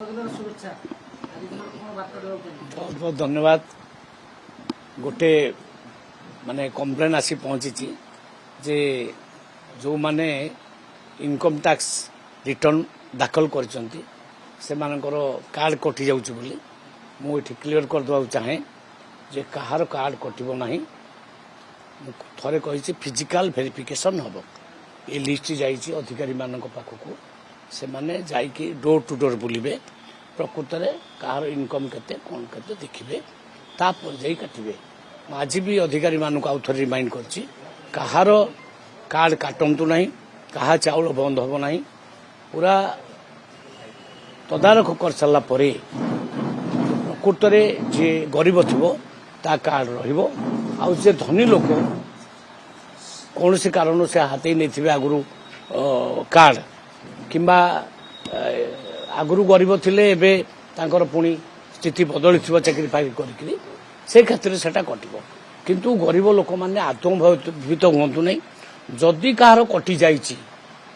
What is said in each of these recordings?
बहुत बहुत धन्यवाद। गोटे माने कंप्लेन आसी पहुंची जे जो माने इनकम टैक्स रिटर्न दाखल करचंती से मानकर कार्ड कटि जाउची बोली मु एठी क्लियर कर दवा चाहे जे कहार कार्ड कटिबो नाही। थरे कहिछि फिजिकल वेरिफिकेशन हबो। ये लिस्ट जाइछि अधिकारी मानक पाखकु से माने जाइकि डोर टू डोर बुलिबे प्रकृत में कहार इनकम केते कोन केते देखिबे तापर जाई काटिबे। आज भी अधिकारी मानक आउ थरे रिमाइंड करछि कहार कार्ड काटंतु नाही, कहा चाउल बंद हबो नाही। पूरा तदारख कर सारा परे प्रकृत में जे गरीब थिबो ता कार्ड रहिबो। आउ जे धनी लोक कौन से कारण से हाथी नहीं थे आगु कार्ड किंबा आगु गरीब थिले एबे तांकर पुणी स्थिति बदली थी चाकरी फाकरी करी से क्षेत्र से कटो किंतु गरीब लोक मैंने आत्मभूत हूँ नहीं। जदि कहार कटि जाइए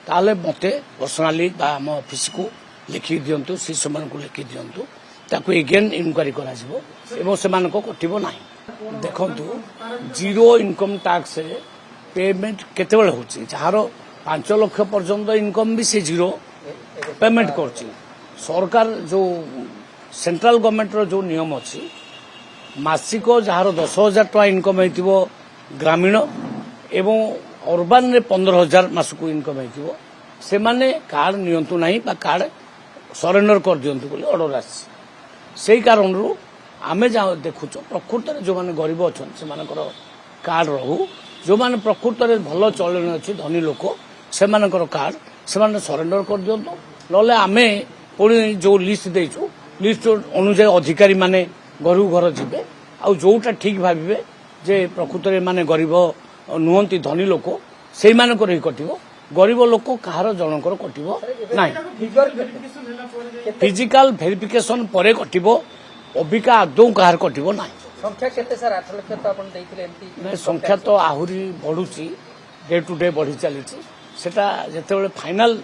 मत पर्सनाली आम ऑफिस को लिखि दिंतु सी को लिखि दिंतु ताकू एगेन इनक्वारी करा कटो ना। देखु जीरो इनकम टैक्स पेमेंट केते बेले होची जार 5 लाख पर्यंत इनकम भी से जीरो पेमेंट करची। सरकार जो सेंट्रल गवर्नमेंट रो जो नियम अच्छी मासिक जार 10,000 टका इनकम होइतिबो ग्रामीण एवं अर्बान रे 15,000 मासक इनकम होइतिबो से माने कार्ड नियंतु नाही बा कार्ड सरेंडर कर दियंतु बोली ऑर्डर आसी। सेही कारण रु आमे जा देखुचो प्रकृत रे जो माने गरीब अछन से मानकर कार्ड रहू। जो माने प्रकृत में भल चलन अच्छी धनी लोक से कार्ड से सरेंडर कर दिंतु ना आमे पुणी जो लिस्ट देचु लिस्ट अनुसार अधिकारी माने घर घर जीवे आउ जोटा ठीक भावे जे प्रकृत में माने गरीब नुहति धनी लोक से ही कटिबो। गरीब लोक कहार जनकर कटिबो ना। फिजिकल वेरिफिकेशन परे कटिबो अबिका आदौ कहार कटिबो ना। संख्या केते सर 8 लाख तो आपण देइथिले एमती नहीं संख्या तो आहुरी बढ़ुची डे टू डे बढ़ी चली सेटा जेते फाइनल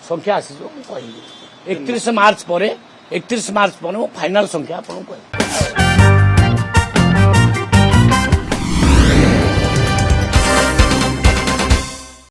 संख्या आसीजो कहली 31 मार्च पर फाइनल संख्या आपन कहली।